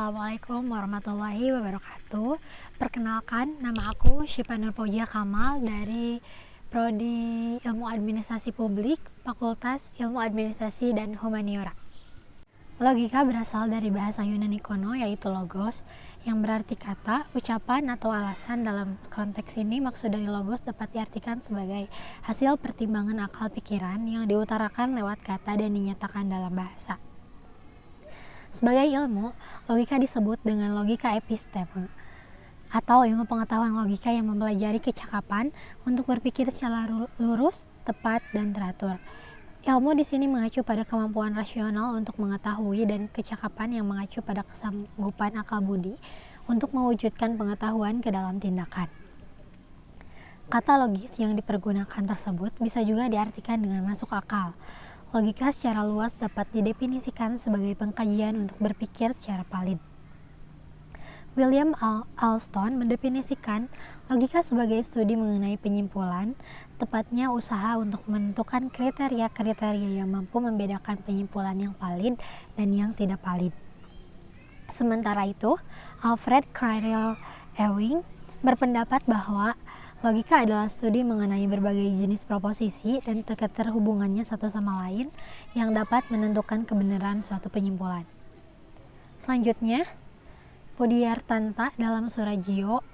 Assalamualaikum warahmatullahi wabarakatuh. Perkenalkan, nama aku Syifa Nur Fauzia Kamal dari Prodi Ilmu Administrasi Publik, Fakultas Ilmu Administrasi dan Humaniora. Logika berasal dari bahasa Yunani kuno yaitu logos, yang berarti kata, ucapan, atau alasan. Dalam konteks ini, maksud dari logos dapat diartikan sebagai hasil pertimbangan akal pikiran yang diutarakan lewat kata dan dinyatakan dalam bahasa. Sebagai ilmu, logika disebut dengan logika episteme, atau ilmu pengetahuan logika yang mempelajari kecakapan untuk berpikir secara lurus, tepat, dan teratur. Ilmu di sini mengacu pada kemampuan rasional untuk mengetahui dan kecakapan yang mengacu pada kesanggupan akal budi untuk mewujudkan pengetahuan ke dalam tindakan. Kata logis yang dipergunakan tersebut bisa juga diartikan dengan masuk akal. Logika secara luas dapat didefinisikan sebagai pengkajian untuk berpikir secara valid. William Alston mendefinisikan logika sebagai studi mengenai penyimpulan, tepatnya usaha untuk menentukan kriteria-kriteria yang mampu membedakan penyimpulan yang valid dan yang tidak valid. Sementara itu, Alfred Cyril Ewing berpendapat bahwa logika adalah studi mengenai berbagai jenis proposisi dan keterhubungannya satu sama lain yang dapat menentukan kebenaran suatu penyimpulan. Selanjutnya, Budiartanta dalam Surajio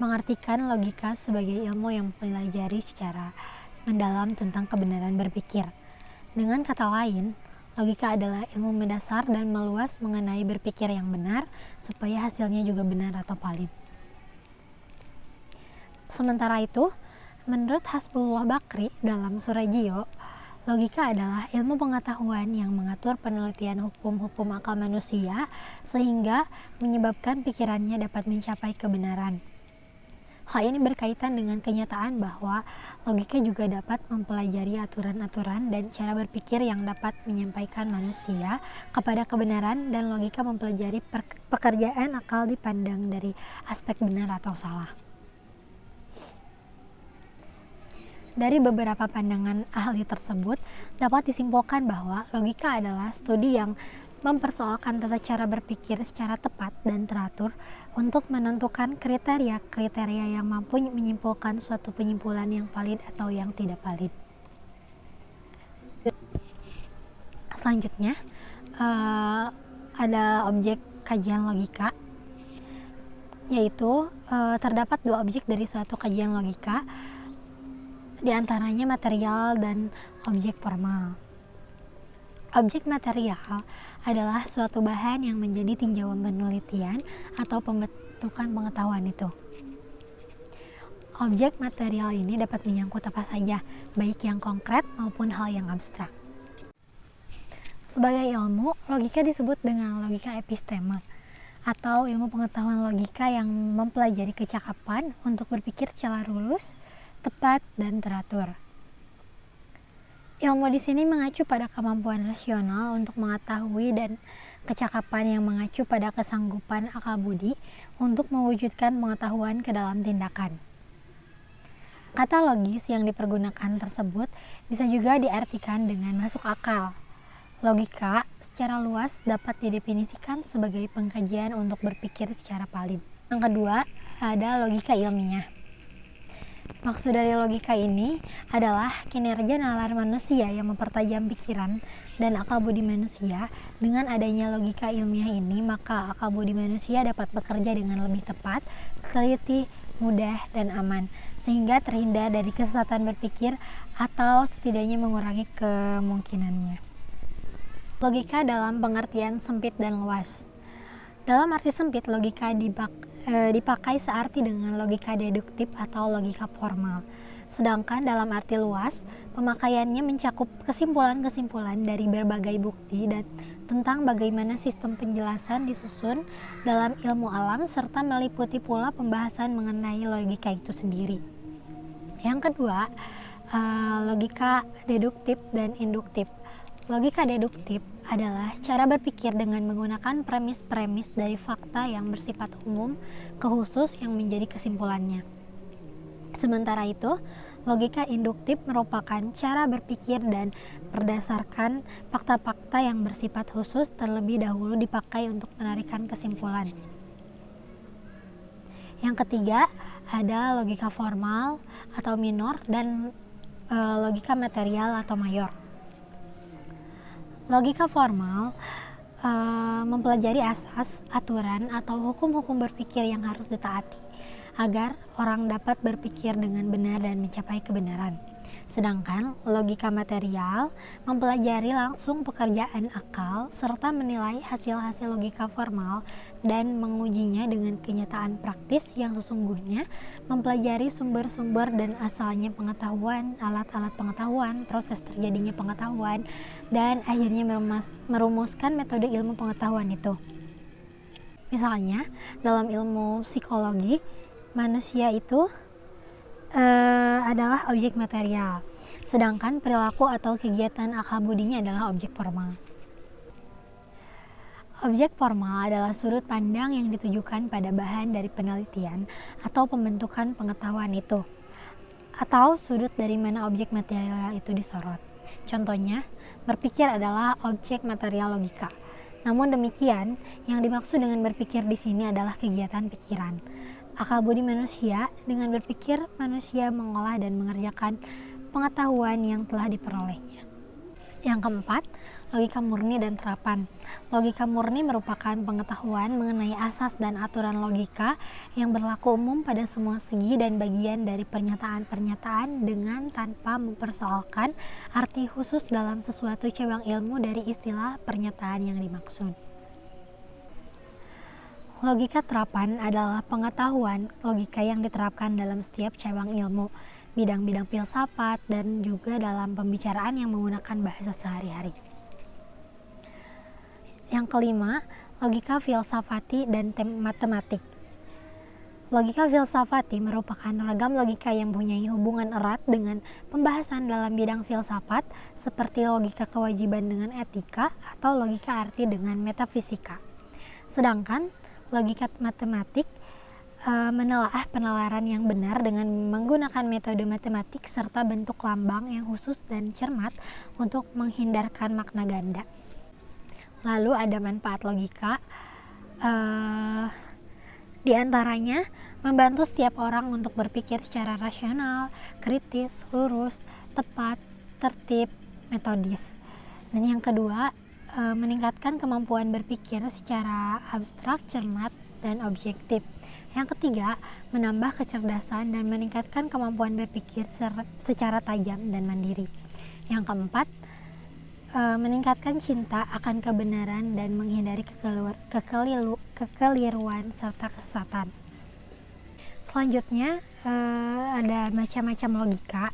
mengartikan logika sebagai ilmu yang mempelajari secara mendalam tentang kebenaran berpikir. Dengan kata lain, logika adalah ilmu mendasar dan meluas mengenai berpikir yang benar supaya hasilnya juga benar atau valid. Sementara itu, menurut Hasbullah Bakri dalam Surajio, logika adalah ilmu pengetahuan yang mengatur penelitian hukum-hukum akal manusia sehingga menyebabkan pikirannya dapat mencapai kebenaran. Hal ini berkaitan dengan kenyataan bahwa logika juga dapat mempelajari aturan-aturan dan cara berpikir yang dapat menyampaikan manusia kepada kebenaran, dan logika mempelajari pekerjaan akal dipandang dari aspek benar atau salah. Dari beberapa pandangan ahli tersebut, dapat disimpulkan bahwa logika adalah studi yang mempersoalkan tata cara berpikir secara tepat dan teratur untuk menentukan kriteria-kriteria yang mampu menyimpulkan suatu penyimpulan yang valid atau yang tidak valid. Selanjutnya, ada objek kajian logika, yaitu terdapat dua objek dari suatu kajian logika, di antaranya material dan objek formal. Objek material adalah suatu bahan yang menjadi tinjauan penelitian atau pembentukan pengetahuan itu. Objek material ini dapat menyangkut apa saja, baik yang konkret maupun hal yang abstrak. Sebagai ilmu, logika disebut dengan logika episteme, atau ilmu pengetahuan logika yang mempelajari kecakapan untuk berpikir secara lurus, tepat, dan teratur. Ilmu di sini mengacu pada kemampuan rasional untuk mengetahui dan kecakapan yang mengacu pada kesanggupan akal budi untuk mewujudkan pengetahuan ke dalam tindakan. Kata logis yang dipergunakan tersebut bisa juga diartikan dengan masuk akal. Logika secara luas dapat didefinisikan sebagai pengkajian untuk berpikir secara valid. Yang kedua, ada logika ilmiah. Maksud dari logika ini adalah kinerja nalar manusia yang mempertajam pikiran dan akal budi manusia. Dengan adanya logika ilmiah ini, maka akal budi manusia dapat bekerja dengan lebih tepat, teliti, mudah, dan aman, sehingga terhindar dari kesesatan berpikir atau setidaknya mengurangi kemungkinannya. Logika dalam pengertian sempit dan luas. Dalam arti sempit, logika dipakai searti dengan logika deduktif atau logika formal. Sedangkan dalam arti luas, pemakaiannya mencakup kesimpulan-kesimpulan dari berbagai bukti dan tentang bagaimana sistem penjelasan disusun dalam ilmu alam, serta meliputi pula pembahasan mengenai logika itu sendiri. Yang kedua, logika deduktif dan induktif. Logika deduktif adalah cara berpikir dengan menggunakan premis-premis dari fakta yang bersifat umum ke khusus yang menjadi kesimpulannya. Sementara itu, Logika induktif merupakan cara berpikir dan berdasarkan fakta-fakta yang bersifat khusus terlebih dahulu dipakai untuk menarikan kesimpulan. Yang ketiga, ada logika formal atau minor dan logika material atau mayor. Logika formal mempelajari asas, aturan, atau hukum-hukum berpikir yang harus ditaati agar orang dapat berpikir dengan benar dan mencapai kebenaran. Sedangkan logika material mempelajari langsung pekerjaan akal serta menilai hasil-hasil logika formal dan mengujinya dengan kenyataan praktis yang sesungguhnya, mempelajari sumber-sumber dan asalnya pengetahuan, alat-alat pengetahuan, proses terjadinya pengetahuan, dan akhirnya merumuskan metode ilmu pengetahuan itu. Misalnya, dalam ilmu psikologi, manusia itu adalah objek material, sedangkan perilaku atau kegiatan akal budinya adalah objek formal. Objek formal adalah sudut pandang yang ditujukan pada bahan dari penelitian atau pembentukan pengetahuan itu, atau sudut dari mana objek material itu disorot. Contohnya, berpikir adalah objek material logika. Namun demikian, yang dimaksud dengan berpikir di sini adalah kegiatan pikiran. Akal budi manusia, dengan berpikir manusia mengolah dan mengerjakan pengetahuan yang telah diperolehnya. Yang keempat, logika murni dan terapan. Logika murni merupakan pengetahuan mengenai asas dan aturan logika yang berlaku umum pada semua segi dan bagian dari pernyataan-pernyataan dengan tanpa mempersoalkan arti khusus dalam sesuatu cabang ilmu dari istilah pernyataan yang dimaksud. Logika terapan adalah pengetahuan logika yang diterapkan dalam setiap cabang ilmu, bidang-bidang filsafat, dan juga dalam pembicaraan yang menggunakan bahasa sehari-hari. Yang kelima, logika filsafati dan matematik. Logika filsafati merupakan ragam logika yang mempunyai hubungan erat dengan pembahasan dalam bidang filsafat, seperti logika kewajiban dengan etika atau logika arti dengan metafisika. Sedangkan logika matematik menelaah penalaran yang benar dengan menggunakan metode matematik serta bentuk lambang yang khusus dan cermat untuk menghindarkan makna ganda. Lalu ada manfaat logika, di antaranya membantu setiap orang untuk berpikir secara rasional, kritis, lurus, tepat, tertib, metodis. Dan yang kedua, meningkatkan kemampuan berpikir secara abstrak, cermat, dan objektif. Yang ketiga, menambah kecerdasan dan meningkatkan kemampuan berpikir secara tajam dan mandiri. Yang keempat, meningkatkan cinta akan kebenaran dan menghindari kekeliruan serta kesesatan. Selanjutnya, ada macam-macam logika.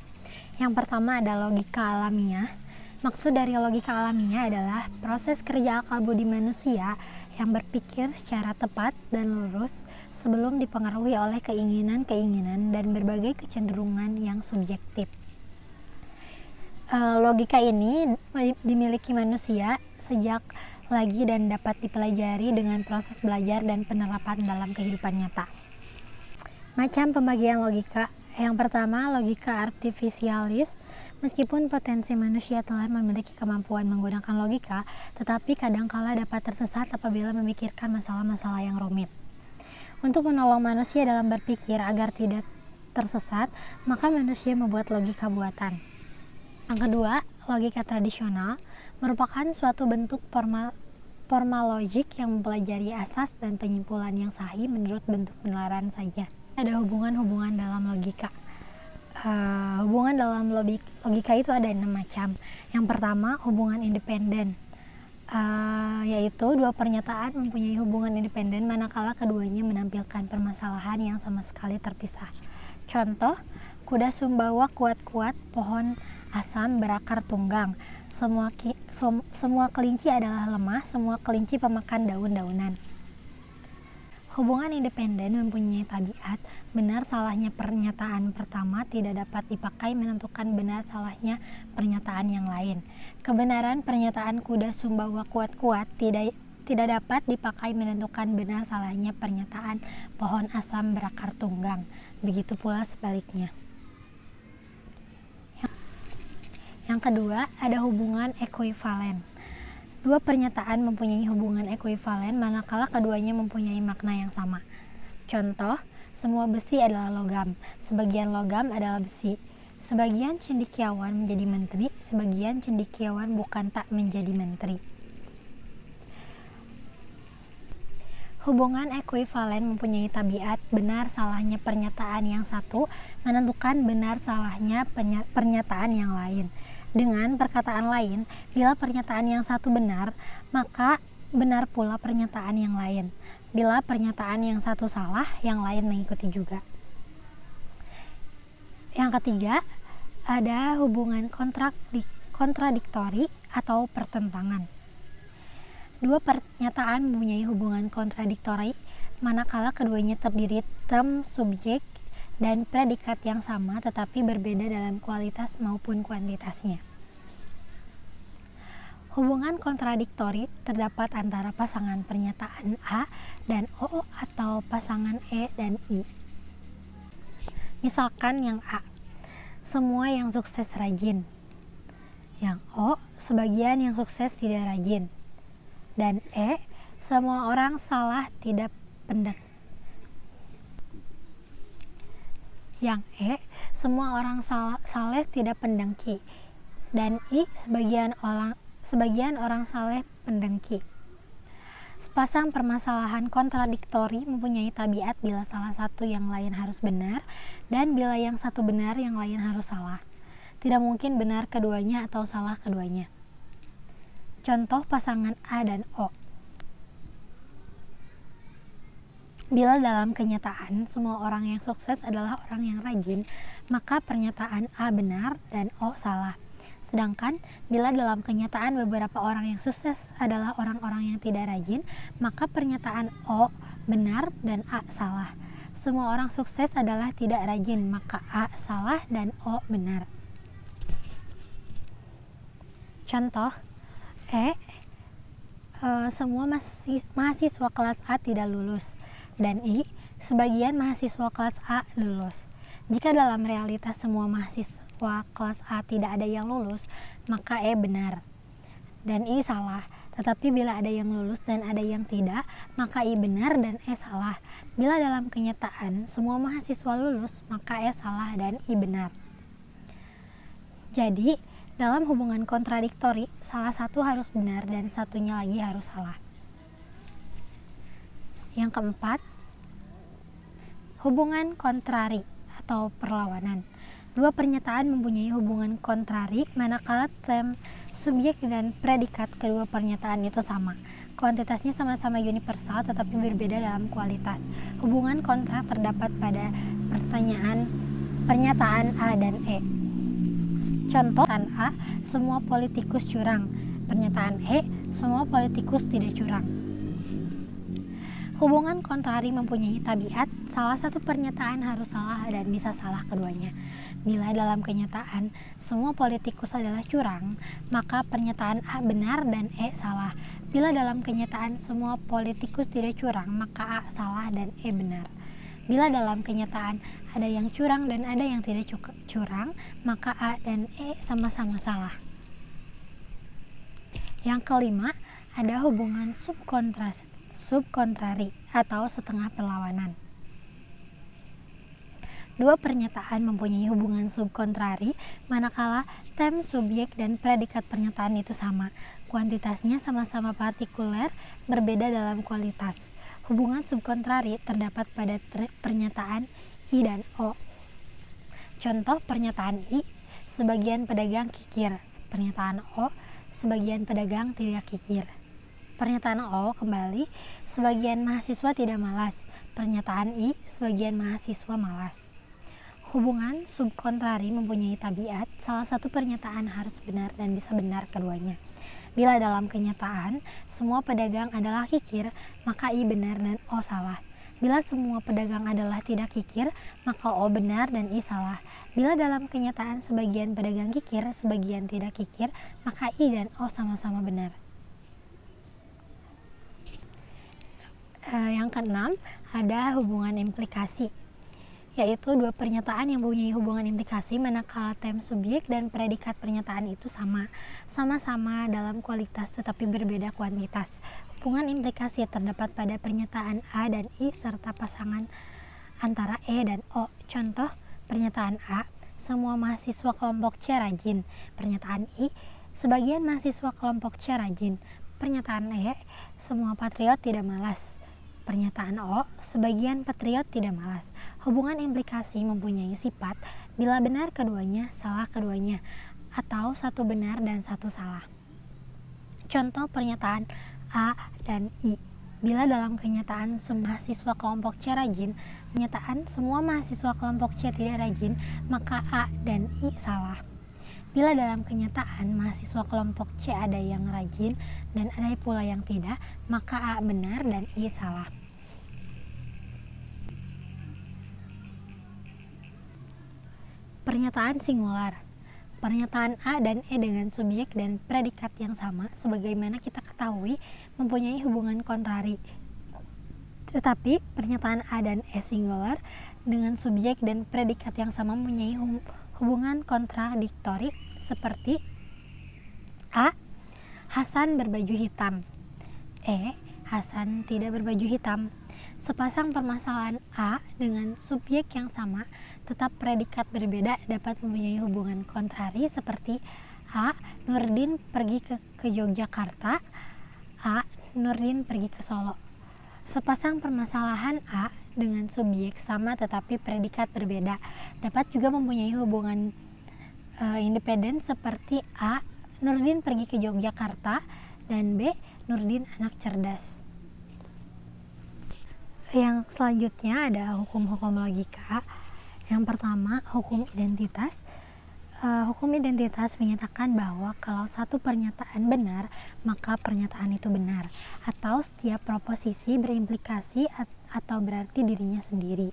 Yang pertama ada logika alamiah. Maksud dari logika alamiah adalah proses kerja akal budi manusia yang berpikir secara tepat dan lurus sebelum dipengaruhi oleh keinginan-keinginan dan berbagai kecenderungan yang subjektif. Logika ini dimiliki manusia sejak lagi dan dapat dipelajari dengan proses belajar dan penerapan dalam kehidupan nyata. Macam pembagian logika. Yang pertama, logika artifisialis. Meskipun potensi manusia telah memiliki kemampuan menggunakan logika, tetapi kadangkala dapat tersesat apabila memikirkan masalah-masalah yang rumit. Untuk menolong manusia dalam berpikir agar tidak tersesat, maka manusia membuat logika buatan. Yang kedua, logika tradisional merupakan suatu bentuk formal logik yang mempelajari asas dan penyimpulan yang sahih menurut bentuk penalaran saja. Ada hubungan-hubungan dalam logika. Hubungan dalam logika itu ada 6 macam. Yang pertama, hubungan independen, yaitu dua pernyataan mempunyai hubungan independen manakala keduanya menampilkan permasalahan yang sama sekali terpisah. Contoh, kuda Sumbawa kuat-kuat, pohon asam berakar tunggang. Semua kelinci adalah lemah, semua kelinci pemakan daun-daunan. Hubungan independen mempunyai tabiat benar salahnya pernyataan pertama tidak dapat dipakai menentukan benar salahnya pernyataan yang lain. Kebenaran pernyataan kuda Sumbawa kuat-kuat tidak dapat dipakai menentukan benar salahnya pernyataan pohon asam berakar tunggang. Begitu pula sebaliknya. Yang kedua, ada hubungan ekuivalen. Dua pernyataan mempunyai hubungan ekuivalen manakala keduanya mempunyai makna yang sama. Contoh, semua besi adalah logam, sebagian logam adalah besi. Sebagian cendekiawan menjadi menteri, sebagian cendekiawan bukan tak menjadi menteri. Hubungan ekuivalen mempunyai tabiat benar salahnya pernyataan yang satu menentukan benar salahnya pernyataan yang lain. Dengan perkataan lain, bila pernyataan yang satu benar, maka benar pula pernyataan yang lain. Bila pernyataan yang satu salah, yang lain mengikuti juga. Yang ketiga, ada hubungan kontradiktori atau pertentangan. Dua pernyataan mempunyai hubungan kontradiktori manakala keduanya terdiri term subjek dan predikat yang sama tetapi berbeda dalam kualitas maupun kuantitasnya. Hubungan kontradiktori terdapat antara pasangan pernyataan A dan O atau pasangan E dan I. Misalkan yang A, semua yang sukses rajin. Yang O, sebagian yang sukses tidak rajin. Dan E, semua orang salah tidak pendek. Yang E, semua orang saleh tidak pendengki. Dan I, sebagian orang saleh pendengki. Sepasang permasalahan kontradiktori mempunyai tabiat bila salah satu yang lain harus benar, dan bila yang satu benar yang lain harus salah. Tidak mungkin benar keduanya atau salah keduanya. Contoh pasangan A dan O. Bila dalam kenyataan semua orang yang sukses adalah orang yang rajin, maka pernyataan A benar dan O salah. Sedangkan bila dalam kenyataan beberapa orang yang sukses adalah orang-orang yang tidak rajin, maka pernyataan O benar dan A salah. Semua orang sukses adalah tidak rajin, maka A salah dan O benar. Contoh, semua mahasiswa kelas A tidak lulus, dan I, sebagian mahasiswa kelas A lulus. Jika dalam realitas semua mahasiswa kelas A tidak ada yang lulus, maka E benar dan I salah. Tetapi bila ada yang lulus dan ada yang tidak, maka I benar dan E salah. Bila dalam kenyataan semua mahasiswa lulus, maka E salah dan I benar. Jadi, dalam hubungan kontradiktori, salah satu harus benar dan satunya lagi harus salah. Yang keempat, hubungan kontrari atau perlawanan. Dua pernyataan mempunyai hubungan kontrari manakala term, subjek, dan predikat kedua pernyataan itu sama. Kuantitasnya sama-sama universal tetapi berbeda dalam kualitas. Hubungan kontra terdapat pada pernyataan A dan E. Contoh, pernyataan A, semua politikus curang. Pernyataan E, semua politikus tidak curang. Hubungan kontrari mempunyai tabiat, salah satu pernyataan harus salah dan bisa salah keduanya. Bila dalam kenyataan semua politikus adalah curang, maka pernyataan A benar dan E salah. Bila dalam kenyataan semua politikus tidak curang, maka A salah dan E benar. Bila dalam kenyataan ada yang curang dan ada yang tidak curang, maka A dan E sama-sama salah. Yang kelima, ada hubungan subkontrari atau setengah perlawanan. Dua pernyataan mempunyai hubungan subkontrari manakala term, subjek, dan predikat pernyataan itu sama. Kuantitasnya sama-sama partikuler, berbeda dalam kualitas. Hubungan subkontrari terdapat pada pernyataan I dan O. Contoh pernyataan I, sebagian pedagang kikir. Pernyataan O, sebagian pedagang tidak kikir. Pernyataan O kembali, sebagian mahasiswa tidak malas. Pernyataan I, sebagian mahasiswa malas. Hubungan subkontrari mempunyai tabiat, salah satu pernyataan harus benar dan bisa benar keduanya. Bila dalam kenyataan semua pedagang adalah kikir, maka I benar dan O salah. Bila semua pedagang adalah tidak kikir, maka O benar dan I salah. Bila dalam kenyataan sebagian pedagang kikir, sebagian tidak kikir, maka I dan O sama-sama benar. Yang keenam, ada hubungan implikasi. yaitu dua pernyataan yang mempunyai hubungan implikasi manakala term subjek dan predikat pernyataan itu sama-sama dalam kualitas tetapi berbeda kuantitas. Hubungan implikasi terdapat pada pernyataan A dan I serta pasangan antara E dan O. Contoh pernyataan A, semua mahasiswa kelompok C rajin. Pernyataan I, sebagian mahasiswa kelompok C rajin. Pernyataan E, semua patriot tidak malas. Pernyataan O, sebagian patriot tidak malas. Hubungan implikasi mempunyai sifat bila benar keduanya, salah keduanya, atau satu benar dan satu salah. Contoh pernyataan A dan I. Bila dalam kenyataan semua mahasiswa kelompok C rajin, kenyataan semua mahasiswa kelompok C tidak rajin, maka A dan I salah. Bila dalam kenyataan mahasiswa kelompok C ada yang rajin dan ada pula yang tidak, maka A benar dan I salah. Pernyataan singular. Pernyataan A dan E dengan subjek dan predikat yang sama, sebagaimana kita ketahui, mempunyai hubungan kontrari. Tetapi pernyataan A dan E singular dengan subjek dan predikat yang sama mempunyai hubungan kontradiktori, seperti A, Hasan berbaju hitam. E, Hasan tidak berbaju hitam. Sepasang permasalahan A dengan subjek yang sama tetap predikat berbeda dapat mempunyai hubungan kontrari, seperti A, Nurdin pergi ke Yogyakarta. A, Nurdin pergi ke Solo. Sepasang permasalahan A dengan subjek sama tetapi predikat berbeda dapat juga mempunyai hubungan independen, seperti A, Nurdin pergi ke Yogyakarta, dan B, Nurdin anak cerdas. Yang selanjutnya ada hukum-hukum logika. Yang pertama, hukum identitas. Hukum identitas menyatakan bahwa kalau satu pernyataan benar, maka pernyataan itu benar, atau setiap proposisi berimplikasi atau berarti dirinya sendiri.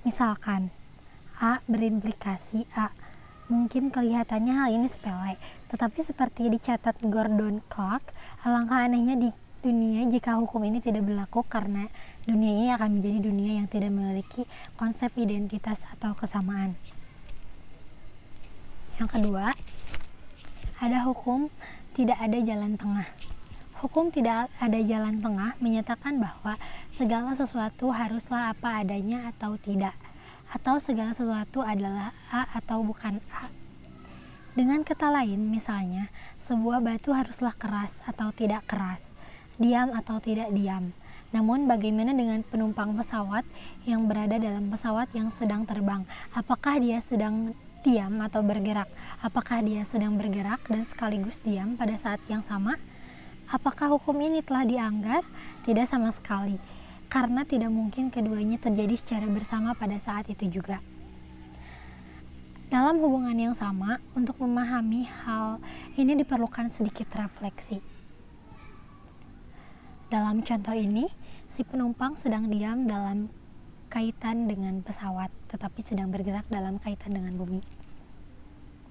Misalkan, A berimplikasi A. Mungkin kelihatannya hal ini sepele, tetapi seperti dicatat Gordon Clark, alangkah anehnya di dunia jika hukum ini tidak berlaku, karena dunia ini akan menjadi dunia yang tidak memiliki konsep identitas atau kesamaan. Yang kedua, ada hukum tidak ada jalan tengah. Hukum tidak ada jalan tengah menyatakan bahwa segala sesuatu haruslah apa adanya atau tidak, atau segala sesuatu adalah A atau bukan A. Dengan kata lain, misalnya, sebuah batu haruslah keras atau tidak keras, diam atau tidak diam. Namun bagaimana dengan penumpang pesawat yang berada dalam pesawat yang sedang terbang? Apakah dia sedang diam atau bergerak? Apakah dia sedang bergerak dan sekaligus diam pada saat yang sama? Apakah hukum ini telah dianggar? Tidak sama sekali, karena tidak mungkin keduanya terjadi secara bersama pada saat itu juga. Dalam hubungan yang sama, untuk memahami hal ini diperlukan sedikit refleksi. Dalam contoh ini, si penumpang sedang diam dalam kaitan dengan pesawat, tetapi sedang bergerak dalam kaitan dengan bumi.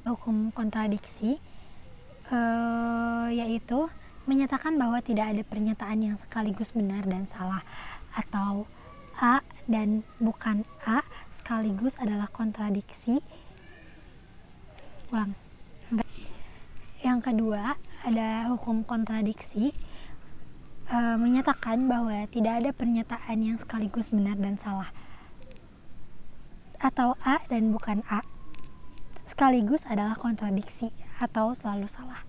Hukum kontradiksi yaitu menyatakan bahwa tidak ada pernyataan yang sekaligus benar dan salah, atau A dan bukan A sekaligus adalah kontradiksi. Yang kedua, ada hukum kontradiksi menyatakan bahwa tidak ada pernyataan yang sekaligus benar dan salah, atau A dan bukan A sekaligus adalah kontradiksi atau selalu salah.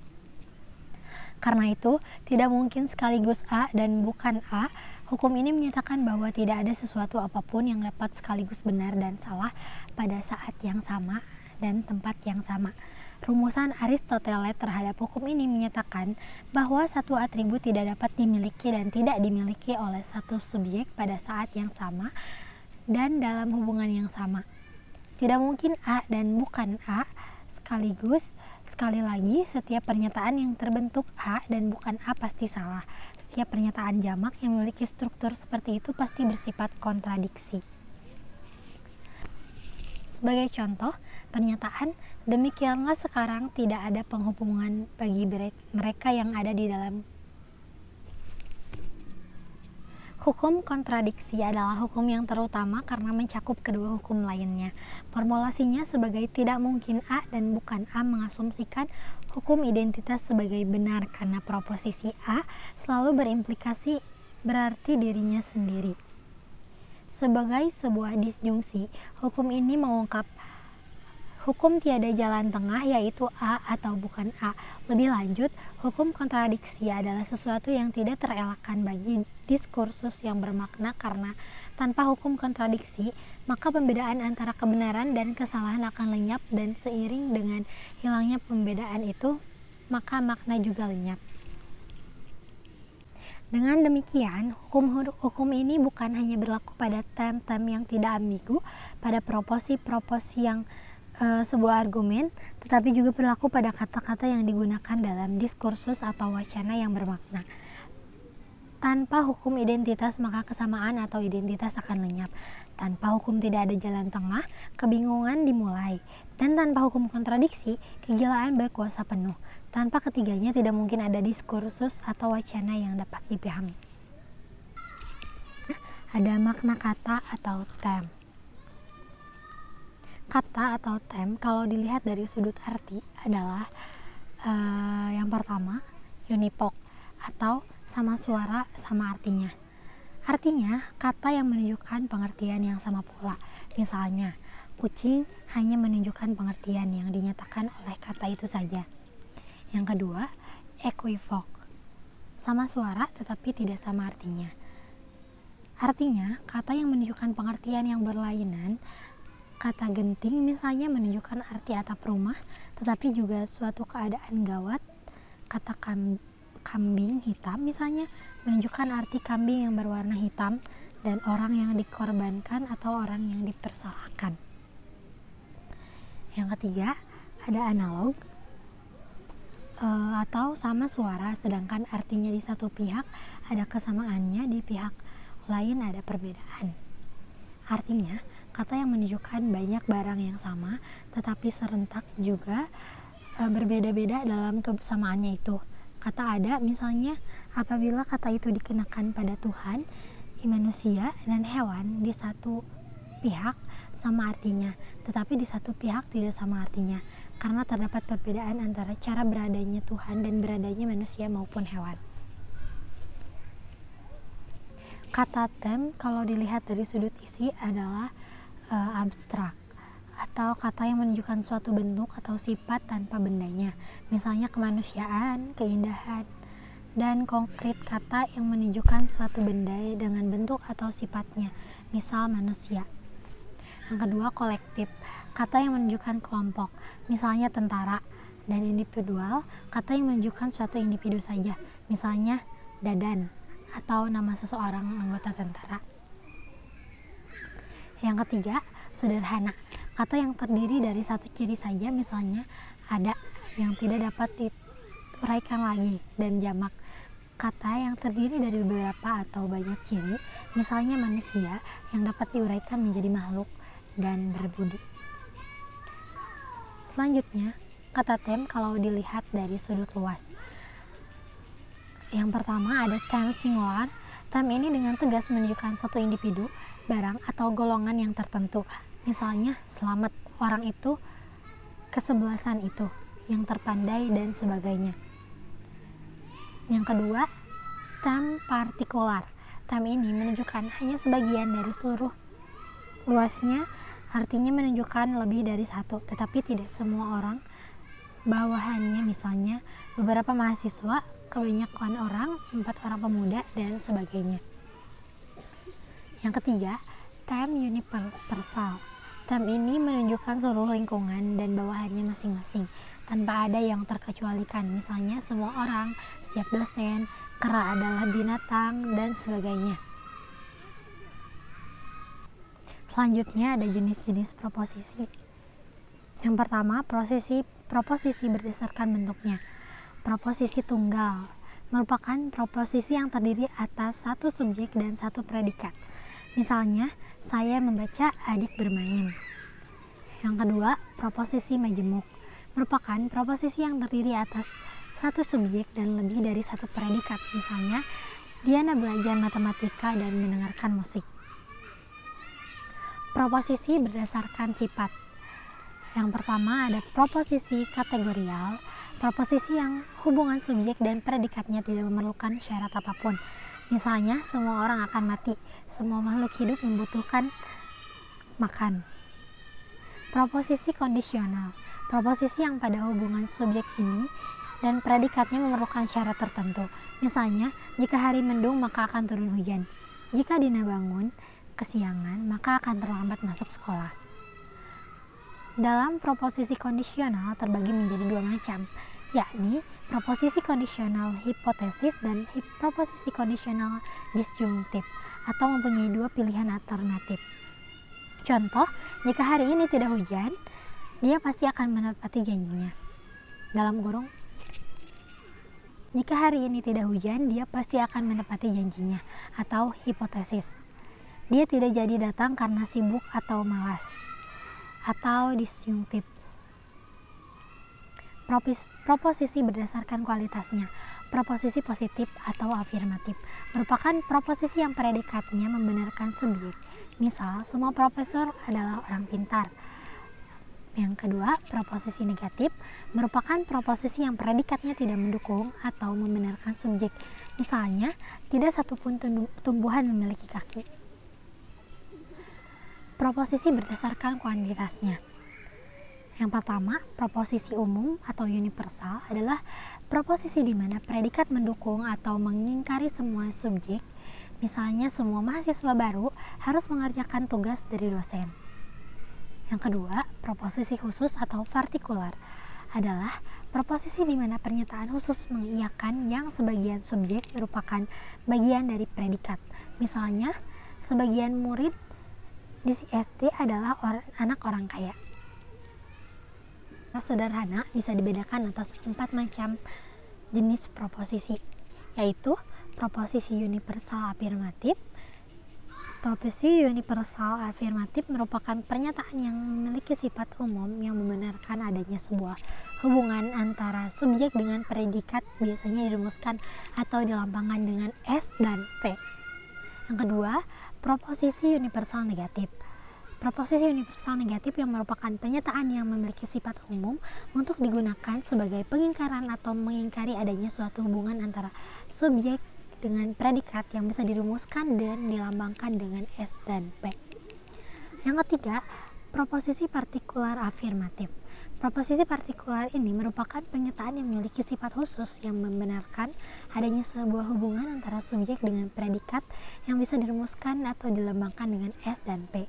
Karena itu, tidak mungkin sekaligus A dan bukan A. Hukum ini menyatakan bahwa tidak ada sesuatu apapun yang dapat sekaligus benar dan salah pada saat yang sama dan tempat yang sama. Rumusan Aristoteles terhadap hukum ini menyatakan bahwa satu atribut tidak dapat dimiliki dan tidak dimiliki oleh satu subjek pada saat yang sama dan dalam hubungan yang sama. Tidak mungkin A dan bukan A sekaligus. Sekali lagi, setiap pernyataan yang terbentuk A dan bukan A pasti salah. Setiap pernyataan jamak yang memiliki struktur seperti itu pasti bersifat kontradiksi. Sebagai contoh, pernyataan demikianlah sekarang tidak ada penghubungan bagi mereka yang ada di dalam Hukum kontradiksi adalah hukum yang terutama karena mencakup kedua hukum lainnya. Formulasinya sebagai tidak mungkin A dan bukan A mengasumsikan hukum identitas sebagai benar karena proposisi A selalu berimplikasi berarti dirinya sendiri. Sebagai sebuah disjungsi, hukum ini mengungkap hukum tiada jalan tengah yaitu A atau bukan A. Lebih lanjut, hukum kontradiksi adalah sesuatu yang tidak terelakkan bagi diskursus yang bermakna karena tanpa hukum kontradiksi, maka pembedaan antara kebenaran dan kesalahan akan lenyap dan seiring dengan hilangnya pembedaan itu, maka makna juga lenyap. Dengan demikian, hukum ini bukan hanya berlaku pada tem-tem yang tidak ambigu, pada proposi-proposi yang sebuah argumen, tetapi juga berlaku pada kata-kata yang digunakan dalam diskursus atau wacana yang bermakna. Tanpa hukum identitas maka kesamaan atau identitas akan lenyap. Tanpa hukum tidak ada jalan tengah, kebingungan dimulai. Dan tanpa hukum kontradiksi, kegilaan berkuasa penuh. Tanpa ketiganya tidak mungkin ada diskursus atau wacana yang dapat dipahami. Ada makna kata atau tem. Kata atau tem kalau dilihat dari sudut arti adalah yang pertama unipok atau sama suara sama artinya. Artinya kata yang menunjukkan pengertian yang sama pula. Misalnya kucing hanya menunjukkan pengertian yang dinyatakan oleh kata itu saja. Yang kedua equivok, sama suara tetapi tidak sama artinya. Artinya kata yang menunjukkan pengertian yang berlainan. Kata genting misalnya menunjukkan arti atap rumah, tetapi juga suatu keadaan gawat. Kata kambing hitam misalnya menunjukkan arti kambing yang berwarna hitam dan orang yang dikorbankan atau orang yang dipersalahkan. Yang ketiga, ada analog atau sama suara, sedangkan artinya di satu pihak ada kesamaannya, di pihak lain ada perbedaan. Artinya, kata yang menunjukkan banyak barang yang sama, tetapi serentak juga berbeda-beda dalam kesamaannya itu. Kata ada misalnya apabila kata itu dikenakan pada Tuhan, manusia, dan hewan di satu pihak sama artinya, tetapi di satu pihak tidak sama artinya, karena terdapat perbedaan antara cara beradanya Tuhan dan beradanya manusia maupun hewan. Kata tem kalau dilihat dari sudut isi adalah abstrak atau kata yang menunjukkan suatu bentuk atau sifat tanpa bendanya, misalnya kemanusiaan, keindahan, dan konkret kata yang menunjukkan suatu benda dengan bentuk atau sifatnya, misal manusia. Yang kedua kolektif, kata yang menunjukkan kelompok, misalnya tentara, dan individual, kata yang menunjukkan suatu individu saja, misalnya Dadan atau nama seseorang anggota tentara. Yang ketiga, sederhana, kata yang terdiri dari satu ciri saja, misalnya ada, yang tidak dapat diuraikan lagi, dan jamak, kata yang terdiri dari beberapa atau banyak ciri, misalnya manusia, yang dapat diuraikan menjadi makhluk dan berbudi. Selanjutnya, kata tem kalau dilihat dari sudut luas. Yang pertama ada tem singular. Tem ini dengan tegas menunjukkan satu individu, barang atau golongan yang tertentu, misalnya selamat, orang itu, kesebelasan itu, yang terpandai, dan sebagainya. Yang kedua, tem partikular. Tem ini menunjukkan hanya sebagian dari seluruh luasnya, artinya menunjukkan lebih dari satu, tetapi tidak semua orang, bawahannya misalnya beberapa mahasiswa, kebanyakan orang, 4 orang pemuda, dan sebagainya. Yang ketiga, tem universal. Tem ini menunjukkan seluruh lingkungan dan bawahannya masing-masing, tanpa ada yang terkecualikan, misalnya semua orang, setiap dosen, kera adalah binatang, dan sebagainya. Selanjutnya ada jenis-jenis proposisi. Yang pertama, proposisi berdasarkan bentuknya. Proposisi tunggal merupakan proposisi yang terdiri atas satu subjek dan satu predikat. Misalnya, saya membaca, adik bermain. Yang kedua, proposisi majemuk merupakan proposisi yang terdiri atas satu subjek dan lebih dari satu predikat. Misalnya, Diana belajar matematika dan mendengarkan musik. Proposisi berdasarkan sifat. Yang pertama ada proposisi kategorial, proposisi yang hubungan subjek dan predikatnya tidak memerlukan syarat apapun. Misalnya, semua orang akan mati, semua makhluk hidup membutuhkan makan. Proposisi kondisional, proposisi yang pada hubungan subjek ini dan predikatnya memerlukan syarat tertentu. Misalnya, jika hari mendung maka akan turun hujan. Jika Dina bangun kesiangan maka akan terlambat masuk sekolah. Dalam proposisi kondisional terbagi menjadi dua macam, yakni proposisi kondisional hipotesis dan proposisi kondisional disjungtif atau mempunyai dua pilihan alternatif. Contoh, jika hari ini tidak hujan, dia pasti akan menepati janjinya. Dalam kurung, jika hari ini tidak hujan, dia pasti akan menepati janjinya, atau hipotesis. Dia tidak jadi datang karena sibuk atau malas, atau disjungtif. Proposisi berdasarkan kualitasnya. Proposisi positif atau afirmatif merupakan proposisi yang predikatnya membenarkan subjek. Misal, semua profesor adalah orang pintar. Yang kedua, proposisi negatif merupakan proposisi yang predikatnya tidak mendukung atau membenarkan subjek. Misalnya, tidak satupun tumbuhan memiliki kaki. Proposisi berdasarkan kuantitasnya. Yang pertama, proposisi umum atau universal adalah proposisi di mana predikat mendukung atau mengingkari semua subjek. Misalnya, semua mahasiswa baru harus mengerjakan tugas dari dosen. Yang kedua, proposisi khusus atau partikular adalah proposisi di mana pernyataan khusus mengiyakan yang sebagian subjek merupakan bagian dari predikat. Misalnya, sebagian murid di SD adalah anak orang kaya. Sederhana bisa dibedakan atas 4 macam jenis proposisi, yaitu proposisi universal afirmatif. Proposisi universal afirmatif merupakan pernyataan yang memiliki sifat umum yang membenarkan adanya sebuah hubungan antara subjek dengan predikat, biasanya dirumuskan atau dilambangkan dengan S dan P. Yang kedua, proposisi universal negatif. Proposisi universal negatif yang merupakan pernyataan yang memiliki sifat umum untuk digunakan sebagai pengingkaran atau mengingkari adanya suatu hubungan antara subjek dengan predikat yang bisa dirumuskan dan dilambangkan dengan S dan P. Yang ketiga, proposisi partikular afirmatif. Proposisi partikular ini merupakan pernyataan yang memiliki sifat khusus yang membenarkan adanya sebuah hubungan antara subjek dengan predikat yang bisa dirumuskan atau dilambangkan dengan S dan P.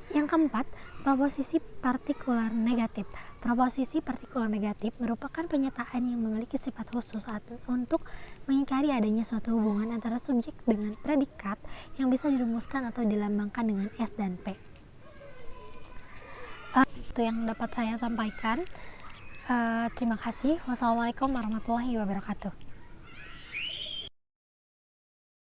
Yang keempat, proposisi partikular negatif. Proposisi partikular negatif merupakan pernyataan yang memiliki sifat khusus untuk mengingkari adanya suatu hubungan antara subjek dengan predikat yang bisa dirumuskan atau dilambangkan dengan S dan P. Itu yang dapat saya sampaikan. Terima kasih. Wassalamualaikum warahmatullahi wabarakatuh.